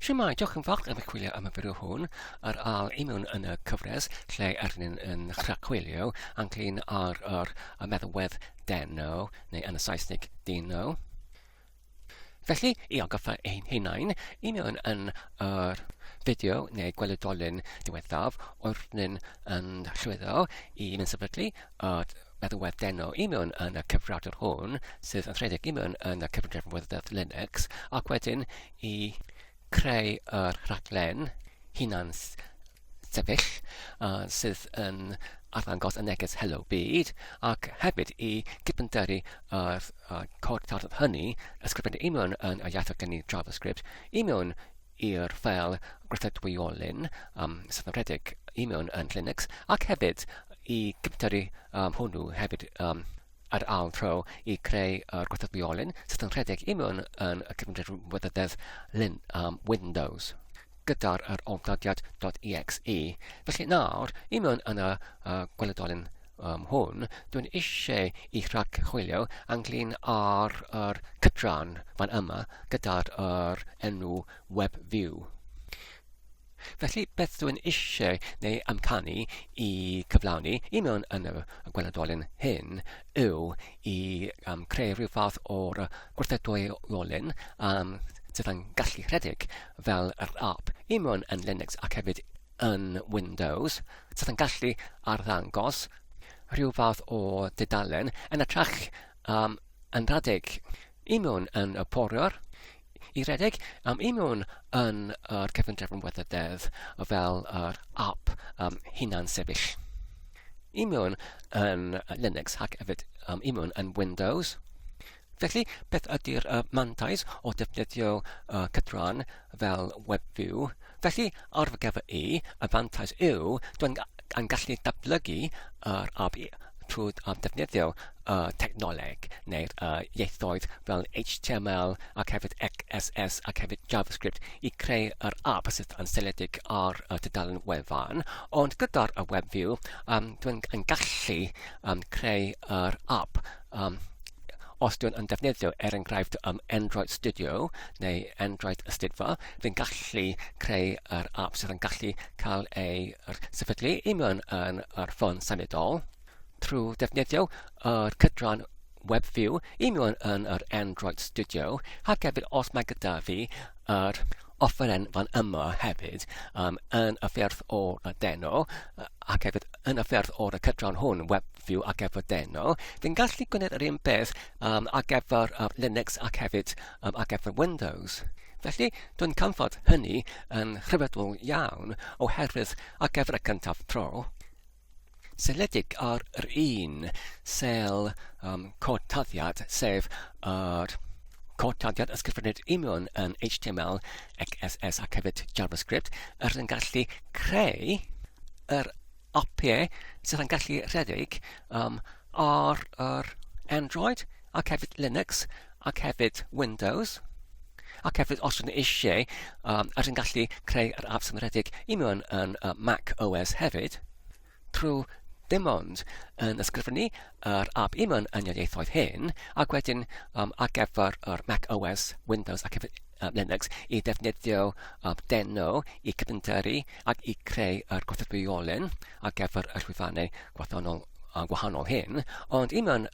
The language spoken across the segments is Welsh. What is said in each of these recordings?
Shwmae, diolch yn fawr am y chwilio am y fideo hwn ar al i mewn yn y cyfres lle arnyn yn rhagchwilio ynglyn ar y meddalwedd Deno, neu yn y Saesnig Deno. Felly, i ogoffa ein hunain, i mewn yn yr fideo neu gweledolyn diwethaf wrthyn yn llwyddo i mynd sefydlu meddalwedd Deno i mewn yn y cyfrifiadur hwn, sydd yn rhedeg i mewn yn y cyfrifiadur Linux, ac wedyn i creu yr rhaglen hunan sefyll sydd yn arddangos y neges Hello Byd, ac hefyd i gyfyndaru cod tardd hynny, ysgrifennu i mewn yn y iaith gen i JavaScript, i mewn i'r ffeil gweithredwyolyn sydd yn rhedeg i mewn yn Linux, ac hefyd i gyfyndaru hwnnw hefyd ar al tro i creu gweithredwyolyn sydd yn rhedeg i mewn yn y cyfrifiadur Windows gyda'r olygyddiad.exe. Felly nawr, i mewn yn y gweledolyn hwn, dwi'n eisiau i rhagchwilio ynglyn ar cydran fan yma gyda'r enw Webview. Felly, beth dwi'n eisiau neu amcanu i cyflawni i mewn yn y gweledolyn hyn yw i creu rhyw fath o'r gweithredwyolyn sydd yn gallu rhedeg fel yr app i mewn yn Linux ac hefyd yn Windows, sydd yn gallu arddangos rhyw fath o dudalen yn ytrach yn rhedeg i mewn yn y poriwr, i redeg i mewn yn yr cefndir weithrededd fel yr app hunan sefyll. I mewn yn Linux ac hefyd i mewn yn Windows. Felly, beth ydy'r mantais o defnyddio cydran fel Webview? Felly, ar fy gyfer y mantais yw dwi'n gallu datblygu yr app trwy defnyddio technoleg neu'r ieithoedd fel HTML ac hefyd CSS ac hefyd JavaScript i creu yr app sydd yn seledig ar dudalen wefan. Ond gyda'r Webview, dwi'n gallu creu yr app os dwi'n defnyddio enghraifft Android Studio neu Android Ystydfa, dwi'n gallu creu yr app sydd yn gallu cael ei sefydlu i mewn yn yr ffôn symudol trwy defnyddio yr cydran Webview i mewn yn yr Android Studio, ac hefyd os mae gyda fi yr offeren fan yma hefyd yn y ffyrdd o'r Deno, ac hefyd yn y ffyrdd o'r cydran hwn, Webview ac efo Deno, fi'n gallu gwneud yr un beth ac efo'r Linux ac hefyd ac efo Windows. Felly, dwi'n canfod hynny yn rhyfeddol iawn oherwydd ac efo y cyntaf tro. Seledig ar yr un sel codtaddiad, sef yr codtaddiad ysgrifennydd i mewn yn HTML, CSS ac hefyd JavaScript, yn gallu creu yr apiau sydd yn gallu rhedeg ar Android ac hefyd Linux ac hefyd Windows. Ac hefyd os yn eisiau, yn gallu creu yr app sydd yn rhedeg i mewn yn Mac OS hefyd, trwy dim ond yn ysgrifennu yr app i mewn yn yr ieithoedd hyn, ac wedyn ac efo'r Mac OS, Windows ac hefyd Linux i defnyddio Deno i cyfyndaru ac i creu yr gweithredwyolyn ac efo'r llwyfannau gwahanol hyn, ond i mewn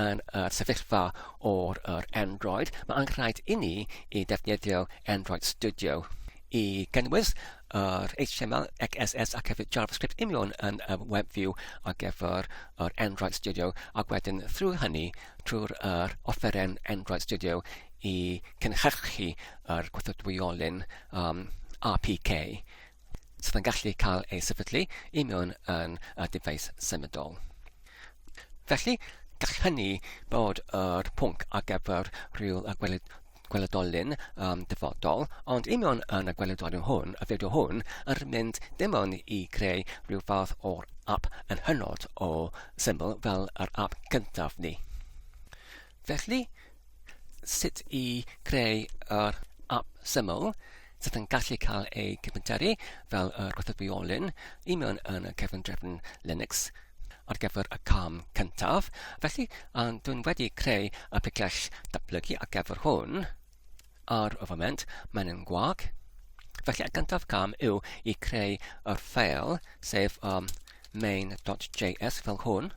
yn y sefyllfa o'r Android, mae angen i ni i defnyddio Android Studio i gynnwys yr HTML, CSS ac hefyd JavaScript i mewn yn Webview ac efo'r Android Studio, ac wedyn trwy hynny, trwy'r offeren Android Studio i cynhyrchu yr gweithredwyolyn RPK sydd yn gallu cael ei sefydlu i mewn yn dyfais symudol. Felly, gall hynny bod yr pwnc ac efo'r rhyw gweledolyn dyfodol, ond i mewn yn y gweledolyn hwn, y fideo hwn, yn mynd dim ond i creu rhyw fath o'r app yn hynod o syml fel yr app gyntaf ni. Felly, sut i creu yr app syml sydd yn gallu cael ei cyfyndaru fel yr gweithredwyolyn i mewn yn y cefndir Linux ar gyfer y cam cyntaf. Felly, dwi'n wedi creu y picell datblygu ar gyfer hwn. Ar y foment, mae'n yn gwag. Felly, y gyntaf cam yw I creu yr ffeil, sef main.js fel hwn.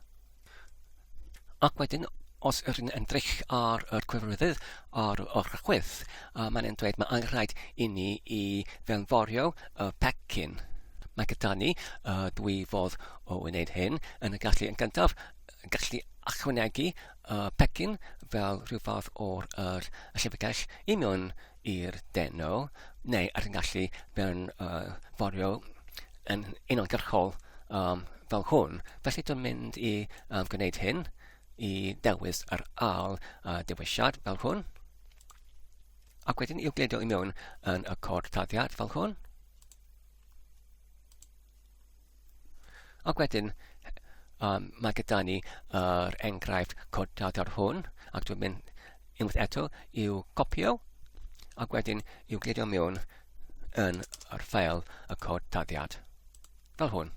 Ac wedyn, os ydyn yn edrych ar y cyfrifydd o'r rhagwydd, mae'n dweud mae angen I ni I fewnforio y pecyn. Mae gyda ni dwy fodd o wneud hyn yn yn gyntaf gallu ychwanegu pecyn fel rhyw fath o'r llyfrgell I mewn i'r deno, neu ar yn gallu fewnforio yn uniongyrchol fel hwn. Felly dwi'n mynd I gwneud hyn I dewis yr ail dewisiad fel hwn. Ac wedyn i'w gleidio I mewn yn y cod taddiad fel hwn. Ac wedyn mae gyda ni yr enghraifft cod taddiad hwn. Ac dwi'n mynd unwaith eto i'w copio. Ac wedyn i'w gleidio mewn yn yr ffeil y cod taddiad fel hwn.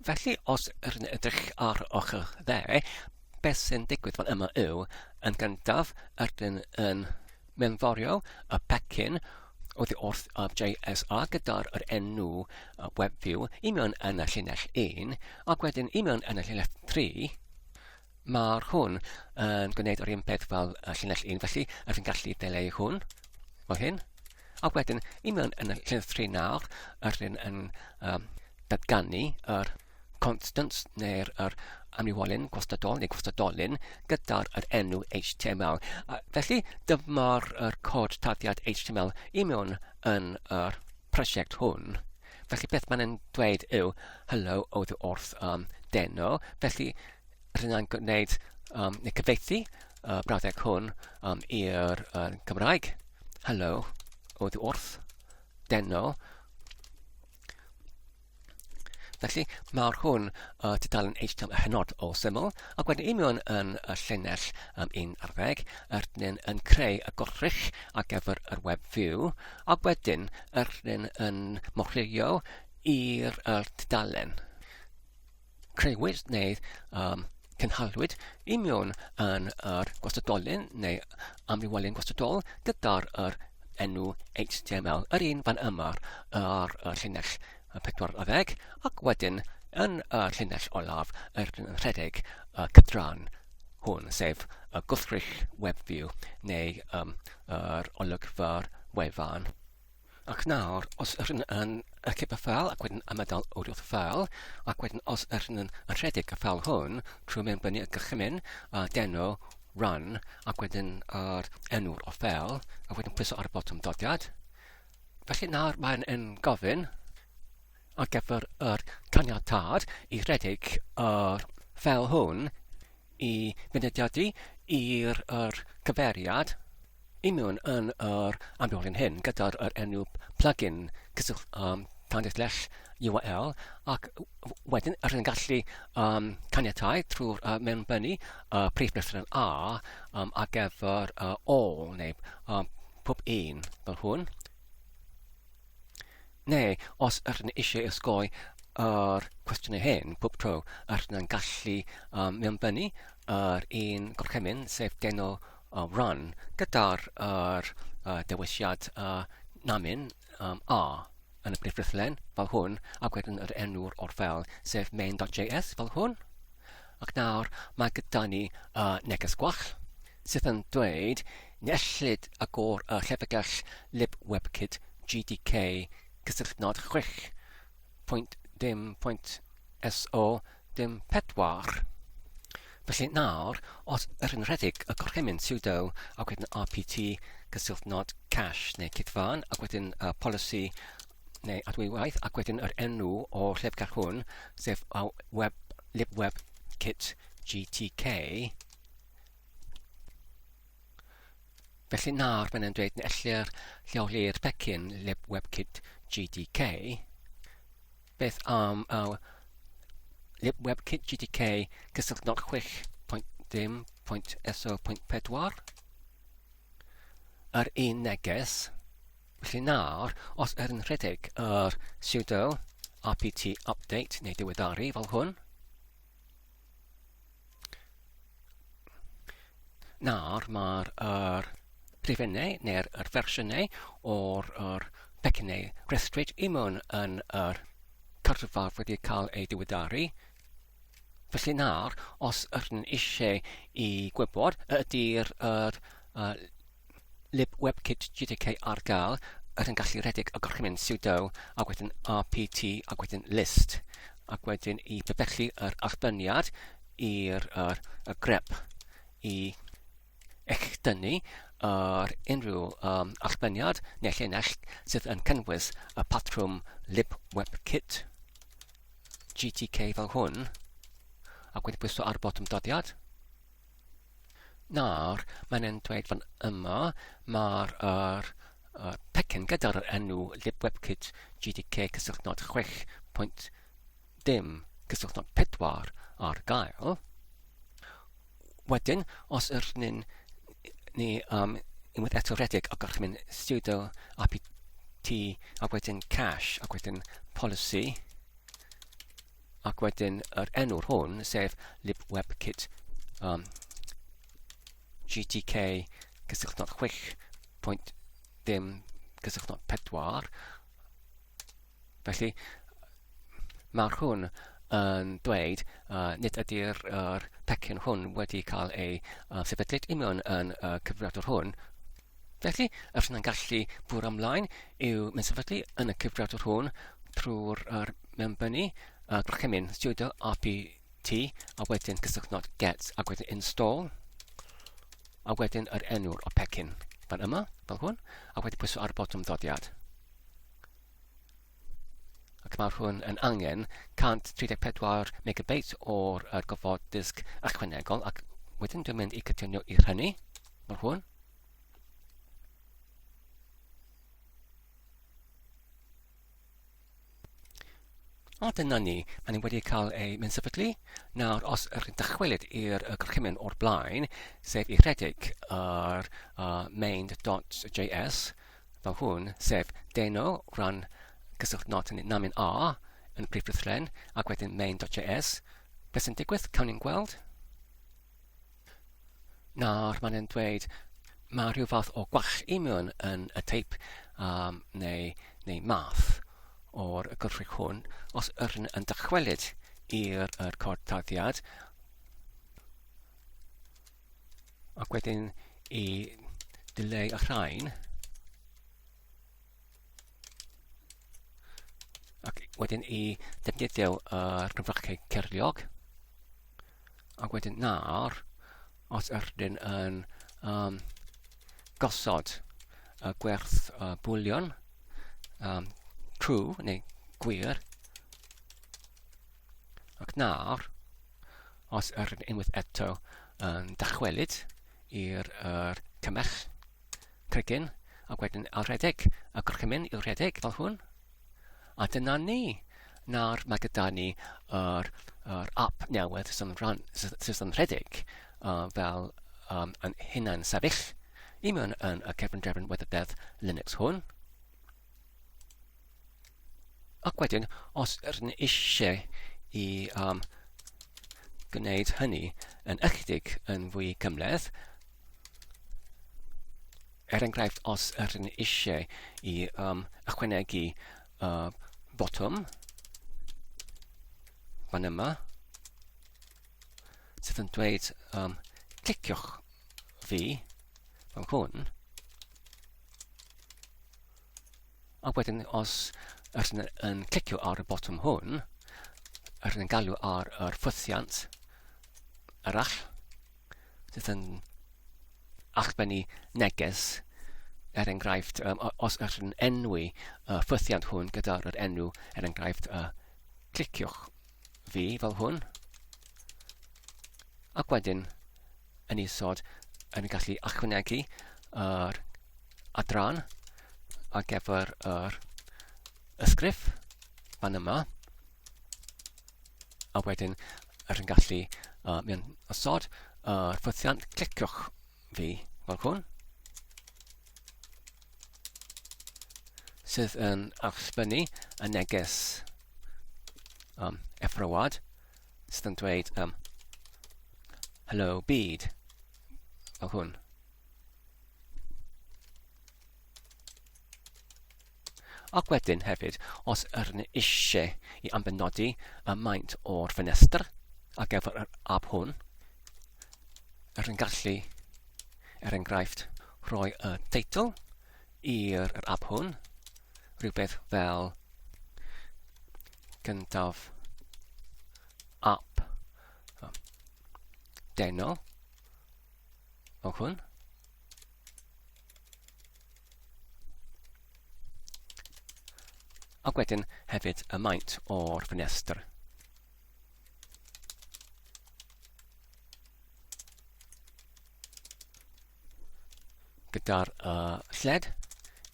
Felly, os ydyn edrych ar ochr dde, beth sy'n digwydd fel yma yw, yn gyntaf ydyn yn mewnforio y pecyn oddi wrth JSR gyda'r enw Webview I mewn yn y llinell 1, ac wedyn I mewn yn y llinell 3, mae'r hwn yn gwneud yr un peth fel llinell 1, felly ydyn gallu dileu hwn fel hyn, ac wedyn I mewn yn y llinell 3 nawr, ydyn yn datganu yr constants neu'r amniwolyn gwastadol neu gwastadolyn gyda'r enw HTML. Felly, dyma'r cod taddiad HTML I mewn yn yr prosiect hwn. Felly, beth mae'n dweud yw, hello, oddi wrth deno. Felly, rydyn ni'n gwneud neu cyfeithi brawddeg hwn i'r Gymraeg. Hello, oddi wrth deno. Felly, mae'r hwn tudalen HTML hynod o syml, ac wedyn I mewn yn y llinell 11, ydyn yn creu y gwrthrych ar gyfer y Webview, ac wedyn ydyn yn morchio i'r tudalen. Creuwyd neu cynhalwyd I mewn yn yr gwastadolyn neu amniwolyn gwastadol gyda'r enw HTML. Yr un fan yma ar llinell 40, ac wedyn yn y llinell olaf yn rhedeg cyfran hwn, sef y gwrthrych Webview neu yr olygfa'r wefan. Ac nawr, os ydyn yn cyp y ffeil ac wedyn ymadael wrth y ffeil, ac wedyn os ydyn yn rhedeg y ffeil hwn trwy mewnbynnu y gychymyn deno run, ac wedyn yr enw'r o ffeil, ac wedyn pwyso ar y botwm dodiad. Felly nawr mae'n gofyn ar gyfer yr caniatâd I rhedeg yr ffeil hwn I fynediadu i'r cyfeiriad I mewn yn yr amniwolyn hyn gyda'r enw plugin tandyll URL ac wedyn ydyn gallu caniatau trwy'r mewnbynnu prif lythyr A ar gyfer all neu pob un fel hwn. Neu, os ydyn eisiau ysgoi yr cwestiynau hyn, pob tro ydyn yn gallu mewnbynnu yr un gorchymyn, sef deno run, gyda'r dewisiad namin A yn y brif lythyren fel hwn, ac wedyn yr enw'r o'r ffeil, sef main.js fel hwn. Ac nawr mae gyda ni neges gwall, sydd yn dweud nellid ag o'r llyfrgell libwebkit GTK cysylltnod 6.dim.so.dim.4. Felly nawr, os ydyn rhedeg y gorchymyn sudo ac wedyn rpt cysylltnod cache neu cytfan ac wedyn policy neu adwywaith ac wedyn yr enw o llyfrgell hwn sef libwebkit GTK. Felly nawr mae'n dweud nellir lleoli'r pecyn libwebkit GTK. Beth am libwebkit GTK cysylltnod 6.dim.so.4. Yr un neges. Felly nawr, os ydyn rhedeg yr sudo rpt update neu diweddaru fel hwn, nawr mae'r rhifennau neu'r fersiynau o'r pecynnau rhestryd i mewn yn yr cartref wedi cael ei diweddaru. Felly nawr, os ydyn eisiau i gwybod ydy'r lib WebKit GTK ar gael, ydyn gallu rhedeg y gorchymyn sudo a wedyn rpt a wedyn list. Ac wedyn i bebellu yr arbenniad i'r grep i eich dynnu unrhyw arbenniad neu llinell sydd yn cynnwys y patrwm lib WebKit GTK fel hwn, ac wedi pwyso ar botwm doddiad. Nawr, mae'n dweud fan yma mae'r pecyn gyda'r enw lib WebKit GTK cysylltnod 6.dim cysylltnod 4 ar gael. Wedyn, os ydyn ni unwaith eto rhedeg o gorchymyn sudo rpt ac wedyn cache ac wedyn policy ac wedyn yr enw'r hwn, sef lib WebKit GTK cysylltnod 6.dim cysylltnod 4. Felly, mae'r hwn yn dweud nid ydy'r pecyn hwn wedi cael ei sefydliad i mewn yn cyfrifiadur hwn. Felly, ydyn nhw'n gallu bwrw ymlaen i'w mynd sefydlu yn y cyfrifiadur hwn trwy'r mewnbynnu gorchymyn sudo rpt a wedyn cysylltnod get a wedyn install a wedyn yr enw'r o pecyn fan yma, fel hwn, a wedyn pwyso ar botwm ddoddiad. Ac mae'r hwn yn angen 134 megabait o'r gofod disg ychwanegol ac wedyn dwi'n mynd i cytuno i'r hynny, fel hwn. O, dyna ni, maen ni wedi cael ei mynd sefydlu. Nawr, os ydych dychwelyd i'r gorchymyn o'r blaen, sef i rhedeg yr main.js, fel hwn, sef Deno rhan cysylltnod yn namin A yn prif rhydlen, ac wedyn main.js. Beth sy'n digwydd? Cawn ni'n gweld. Nawr, maen nhw'n dweud mae rhyw fath o gwach i mewn yn y teip neu math o'r gwrthrych hwn, os ydyn yn dychwelyd i'r cordaddiad ac wedyn i dileu y rhain ac wedyn i defnyddio yr gyfrachau cerliog ac wedyn nawr os ydyn yn gosod y gwerth bwlion true neu gwir. Ac nawr, os ydyn unwaith eto yn dychwelyd i'r cymell crygyn, ac wedyn ar rhedeg y gorchymyn i'w rhedeg fel hwn. A dyna ni. Nawr mae gyda ni yr app newydd sydd yn rhedeg fel yn hunan sefyll i mewn yn y cefn-drefn weithrededd Linux hwn. Ac wedyn, os ydyn eisiau i gwneud hynny yn ychydig yn fwy cymhleth, enghraifft, os ydyn eisiau i ychwanegu botwm fan yma, sydd yn dweud cliciwch fi fel hwn, ac wedyn os ydyn yn clicio ar y botwm hwn, ydyn yn galw ar yr ffwythiant arall, sydd yn allbennu neges, enghraifft, os ydyn enwi ffwythiant hwn gyda'r enw, enghraifft, cliciwch fi fel hwn, ac wedyn yn isod yn gallu ychwanegu yr adran ar gyfer yr ysgrif fan yma, a wedyn ydyn gallu mewn ysod yr ffwythiant cliciwch fi fel hwn, sydd yn allbynnu y neges effrywad sydd yn dweud hello byd fel hwn. Ac wedyn hefyd, os ydyn eisiau I ambenodi y maint o'r ffenestr ar gyfer yr ab hwn, ydyn gallu, enghraifft, rhoi y teitl i'r ab hwn, rhywbeth fel gyntaf ab Deno fel hwn. Ac wedyn hefyd y maint o'r ffenestr. Gyda'r lled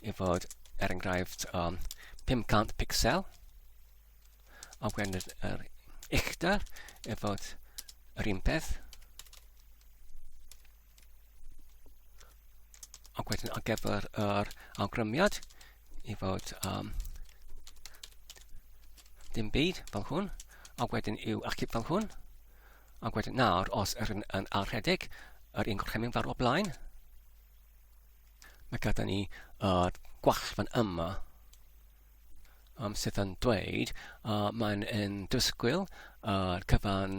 I fod enghraifft 500 pixel. Ac wedyn yr uchder I fod yr un peth. Ac wedyn ar gyfer yr awgrymiad I fod dim byd fel hwn, ac wedyn yw achub fel hwn, ac wedyn nawr os ydyn yn arhedig yr un gorchymyn fel o blaen. Mae gyda ni gwall fan yma sydd yn dweud mae'n yn dysgwyl cyfan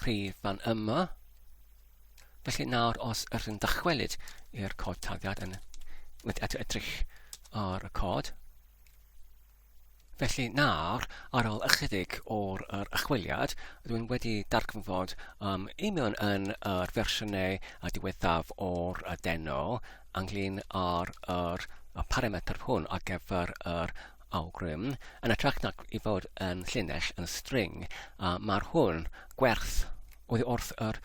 rhif fan yma. Felly nawr os ydyn dychwelyd i'r cod tarddiad yn eto edrych ar y cod. Felly nawr, ar ôl ychydig o'r ychwiliad, dwi'n wedi darganfod I mewn yn yr fersiynau diwethaf o'r Deno ynglyn â'r parametr hwn ar gyfer yr awgrym. Yn ytrach nac I fod yn llinell yn string, mae'r hwn gwerth oddi wrth yr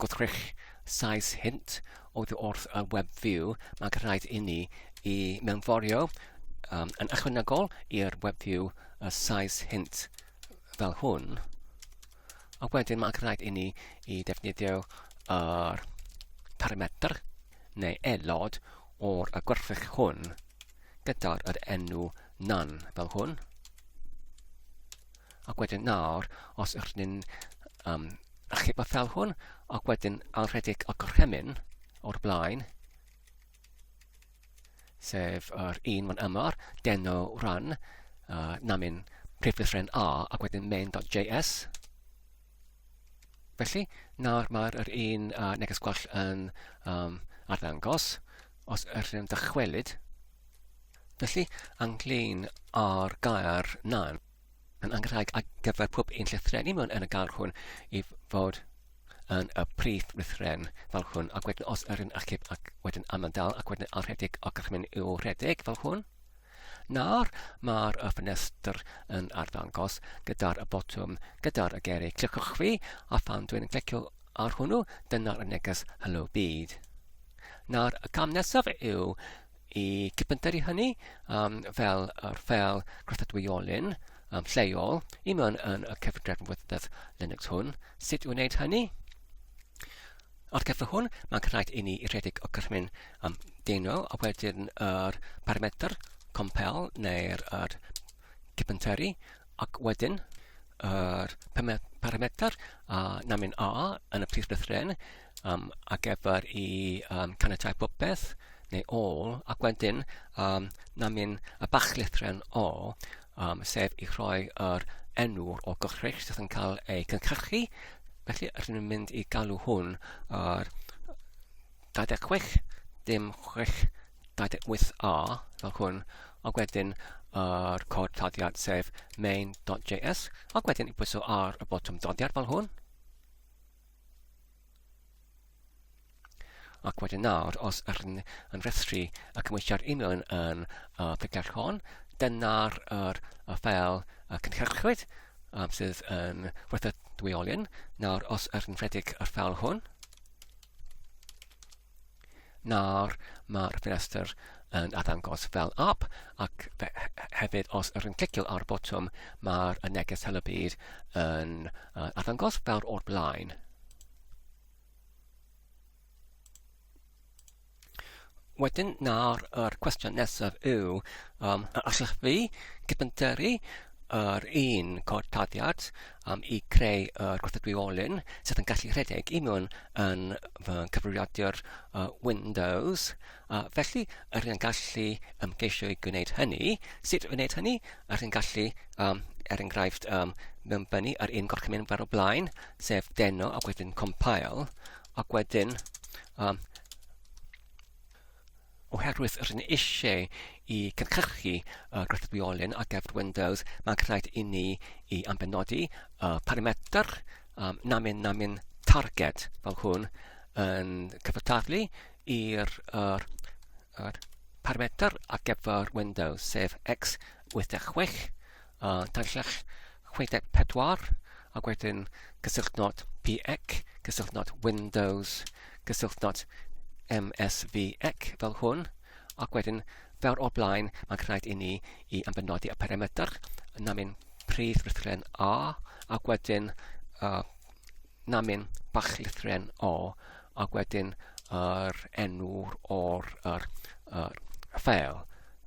gwrthrych size hint, oddi wrth y Webview, mae'n rhaid I ni I mewnforio yn ychwanegol i'r Webview size hint fel hwn. Ac wedyn mae'n rhaid I ni I defnyddio yr parametr neu aelod o'r gwerthrych hwn gyda'r enw none fel hwn. Ac wedyn nawr, os ydyn achub fel hwn, ac wedyn alredig y gorchymyn o'r blaen, sef yr un fan yma'r Deno run, namin priflythren A ac wedyn main.js. Felly, nawr mae'r un neges gwall yn arddangos os ydyn dychwelyd. Felly, ynglyn â'r gair nan, yn anghraig ar gyfer pob un llythren I mewn yn y gair hwn I fod yn y prif lythren fel hwn, ac wedyn os ydyn achub ac wedyn amldal ac wedyn alrhedig ac gorchymyn yw rhedeg fel hwn. Nawr mae'r ffenestr yn arddangos gyda'r botwm gyda'r geiriau cliciwch fi a phan dwi'n clicio ar hwnnw, dyna'r neges hello byd. Nawr y cam nesaf yw I cypyntyru hynny fel yr ffeil gwerthadwyolyn lleol I mewn yn y cyfrifiadur Linux hwn. Sut yw'n wneud hynny? Ar gyfer hwn, mae'n rhaid I ni I rhedeg o gorchymyn Deno a wedyn yr parametr compel neu'r cypyntyru ac wedyn yr parametr namin A yn y prif lythren ar gyfer I caniatáu popeth neu all ac wedyn namin y bach lythren O sef I rhoi yr enw'r o gorchrych sydd yn cael ei cynhyrchu. Felly, ydyn nhw'n mynd I galw hwn yr 26 dim 6 28A fel hwn, ac wedyn yr cod tarddiad sef main.js, ac wedyn I bwyso ar y botwm doddiad fel hwn. Ac wedyn nawr, os ydyn yn rhestru y cymwysiad I mewn yn ffigurll hon, dyna'r ffeil cynhyrchwyd sydd yn gwerthadwyolyn. Nawr, os ydyn rhedeg yr ffeil hwn, nawr mae'r ffenestr yn addangos fel up, ac hefyd os ydyn clicio ar botwm, mae'r neges hello byd yn addangos fel o'r blaen. Wedyn nawr yr cwestiwn nesaf yw allwch fi gypyntyru yr un cortadiad I creu gwrthydwiolyn sydd yn gallu rhedeg I mewn yn fy cyfrifiadur Windows. Felly, rydyn yn gallu ymgeisio I gwneud hynny. Sut wneud hynny? Rydyn yn gallu, enghraifft, mewnbynnu ar un gorchymyn fer o blaen, sef Deno, ac wedyn compile, ac wedyn oherwydd rydyn eisiau I cynhyrchu gwrthydwiolyn ar gyfer Windows, mae'n rhaid I ni I ambenodi parametr namin target fel hwn yn cyfartallu i'r parametr ar gyfer Windows, sef x86, taillach 64, ac wedyn gysylltnod PX, gysylltnod Windows, gysylltnod MSVX fel hwn, ac wedyn fel o'r blaen mae'n rhaid I ni I ambenodi y parametr namin prif lythren A, ac wedyn namin bach lythren O, ac wedyn yr enw o'r ffeil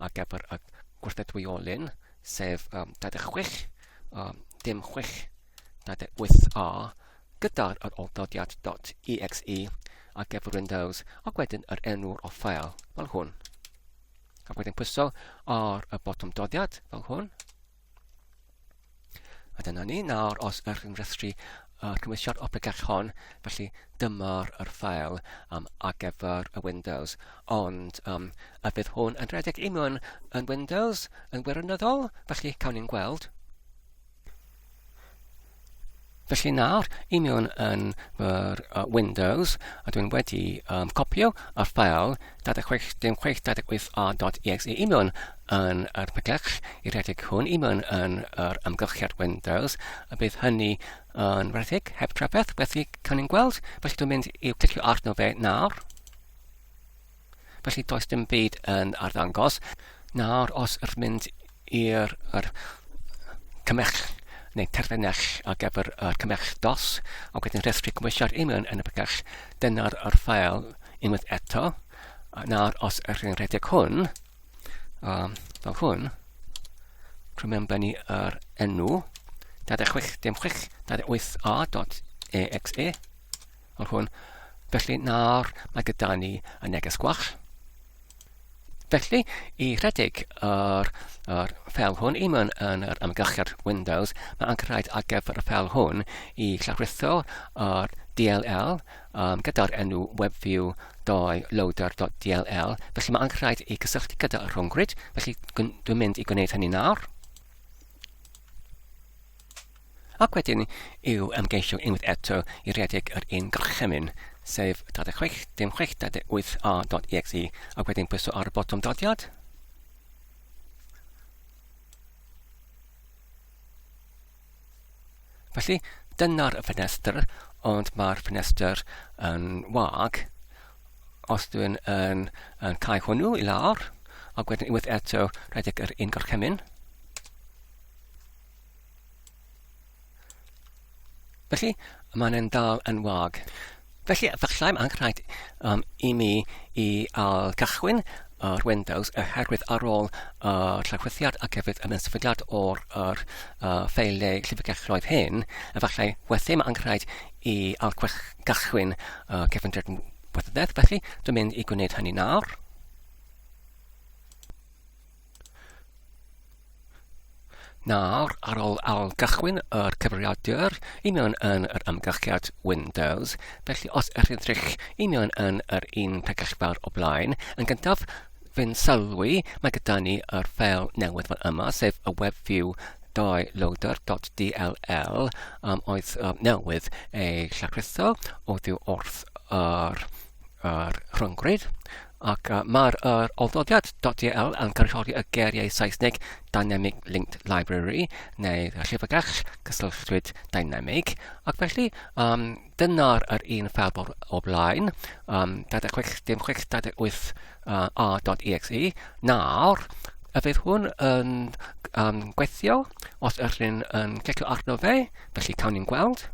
ar gyfer y gwrthydwiolyn, sef 26, dim 6, 8A, gyda'r oldodiad .exe ar gyfer Windows, ac wedyn yr enw o'r ffeil fel hwn. Ac wedyn pwyso ar y botwm dodiad fel hwn. A dyna ni, nawr os ych yn rhestru cymwysiad o bregell hon, felly dyma'r ffeil ar gyfer y Windows. Ond y bydd hwn yn rhedeg I mewn yn Windows yn wirioneddol, felly cawn ni'n gweld. Felly nawr, I mewn yn fy'r Windows, a dwi'n wedi copio y ffeil 26.28a.exe I mewn yn yr bregell I rhedeg hwn I mewn yn yr ymgylchiad Windows, a bydd hynny yn rhedeg heb trafferth, felly cawn ni'n gweld. Felly dwi'n mynd I clicio arno fe nawr. Felly does dim byd yn arddangos. Nawr, os ydych mynd i'r cymell neu terfynell ar gyfer cymell DOS, ac wedyn rhestru cymwysiad I mewn yn y bregell, dyna'r ffeil unwaith eto. Nawr, os ydych chi'n rhedeg hwn, fel hwn, trwy mewnbynnu yr enw 26.28a.exe, fel hwn. Felly nawr mae gyda ni y neges gwall. Felly, I rhedeg yr ffeil hwn I mewn yn yr ymgylchiad Windows, mae'n rhaid ar gyfer y ffeil hwn I llawrithio yr DLL gyda'r enw Webview loader.dll. Felly mae'n rhaid I gysylltu gyda'r rhwngryd, felly dwi'n mynd I gwneud hynny nawr. Ac wedyn i'w ymgeisio unwaith eto I rhedeg yr un gorchymyn, sef 26.28a.exe, ac wedyn pwyso ar y botwm dodiad. Felly, dyna'r ffenestr, ond mae'r ffenestr yn wag. Os dwi'n yn cael hwnnw I lawr, ac wedyn unwaith eto rhedeg yr un gorchymyn. Felly, mae'n dal yn wag. Felly, efallai mae'n rhaid I mi I cychwyn yr Windows oherwydd ar ôl llawrythiad ac hefyd y sefydliad o'r ffeilau llyfrgelloedd hyn, efallai wedyn mae'n rhaid I gychwyn cefndir wythydedd, felly dwi'n mynd I gwneud hynny nawr. Nawr, ar ôl gychwyn yr cyfrifiadur I mewn yn yr ymgylchiad Windows, felly os ych chi'n edrych I mewn yn yr un pregell fawr o blaen, yn gyntaf fy'n sylwi mae gyda ni yr ffeil newydd fel yma, sef y Webview loader.dll oedd newydd ei llawrithio oddi wrth yr rhwngryd. Ac mae'r oldodiad .dll yn cynrychioli y geiriau Saesneg Dynamic Linked Library, neu llyfrgell cysylltwyd dynamig. Ac felly, dyna'r un ffeil o blaen, 26.28a.exe. Nawr, y fydd hwn yn gweithio os ydych chi'n clicio arno fe, felly cawn ni'n gweld.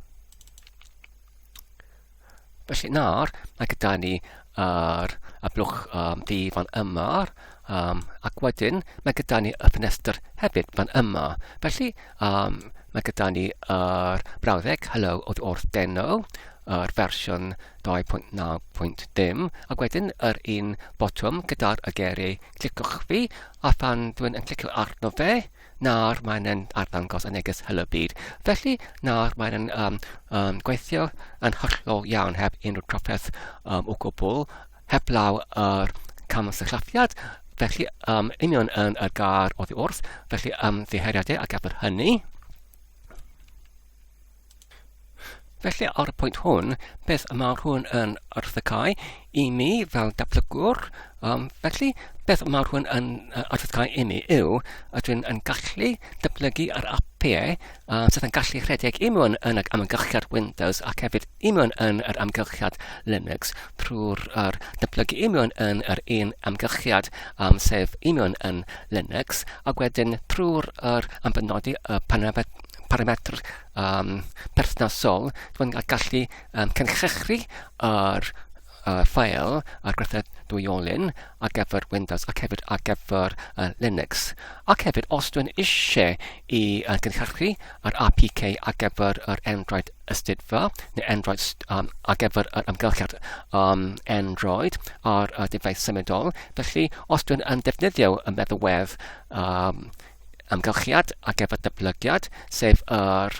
Felly nawr, mae gyda ni ar y blwch D fan yma, ac wedyn mae gyda ni y ffenestr hefyd fan yma. Felly mae gyda ni yr brawddeg Hello oddi wrth Deno, yr fersiwn 2.9.dim, ac wedyn yr un botwm gyda'r y geiriau clicwch fi, a phan dwi'n yn clicio arno fe, nawr mae'n arddangos y neges Hello Byd. Felly nawr mae'n gweithio yn hollol iawn heb unrhyw trafferth o gwbl, heblaw yr camsyllathiad. Felly union yn y gar oddi wrth, felly ddiheiriadau ar gyfer hynny. Felly ar y pwynt hwn, beth mae hwn yn arddecau i mi fel datblygwr. Felly beth mae hwn yn arddecau i mi yw ydw i'n gallu datblygu yr apiau sydd yn gallu rhedeg union yn y amgylchiad Windows ac hefyd union yn yr amgylchiad Linux trwy'r datblygu union yn yr un amgylchiad sef union yn Linux, ac wedyn trwy'r ambenodi y parametr perthnasol, dwi'n gallu cynhyrchu yr ffeil ar grythau dwyolyn ar gyfer Windows ac hefyd ar gyfer Linux. Ac hefyd, os dwi'n eisiau i cynhyrchu yr APK ar gyfer yr Android ystydfa, neu Android ar gyfer yr amgylchiad Android ar device symudol, felly os dwi'n defnyddio y meddalwedd amgylchiad ar gyfer datblygiad, sef yr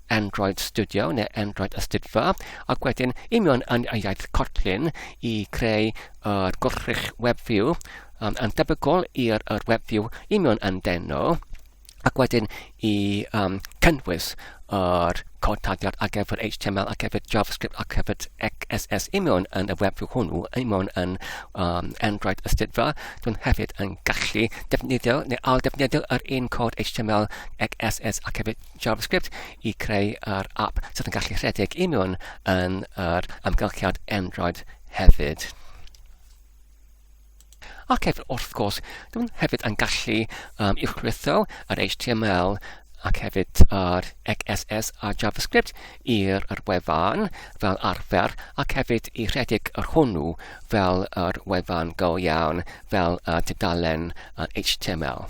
Android Studio neu Android ystydfa, ac wedyn union yn y iaith Kotlin i creu yr gwrthrych Webview yn debygol i'r Webview union yn Deno, ac wedyn i cynnwys yr codtadiad ar gyfer HTML ac hefyd JavaScript ac hefyd XSS union yn y Webview hwnnw, union yn Android ystydfa. Dwi'n hefyd yn gallu defnyddio neu al-defnyddio yr un cod HTML, XSS ac hefyd JavaScript i creu yr app sydd yn gallu rhedeg union yn yr amgylchiad Android hefyd. Ac hefyd, wrth gwrs, dwi'n hefyd yn gallu uwchwytho yr HTML ac hefyd yr XSS a JavaScript i'r wefan fel arfer, ac hefyd i rhedeg yr hwnnw fel yr wefan go iawn fel tudalen HTML.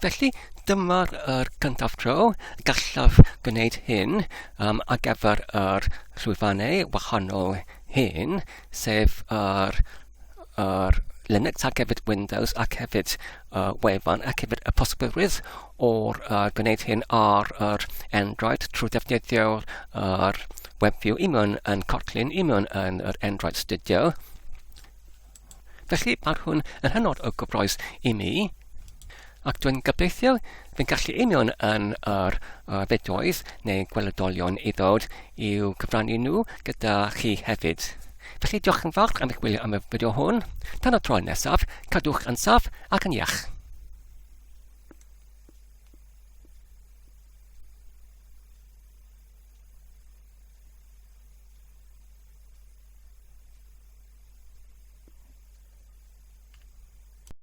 Felly, dyma'r cyntaf tro gallaf gwneud hyn ar gyfer yr llwyfannau wahanol hyn, sef yr Linux ac hefyd Windows ac hefyd wefan ac hefyd y posibilrwydd o'r gwneud hyn ar yr Android trwy defnyddio yr Webview union yn Kotlin, union yn yr Android Studio. Felly mae hwn yn hynod o gyfroes i mi, ac dwi'n gobeithio fi'n gallu union yn yr fideoedd neu gweledolion i ddod i'w cyfrannu nhw gyda chi hefyd. Felly diolch yn fawr am eich gwylio am y fideo hwn. Tan y tro nesaf, cadwch yn saff ac yn iach.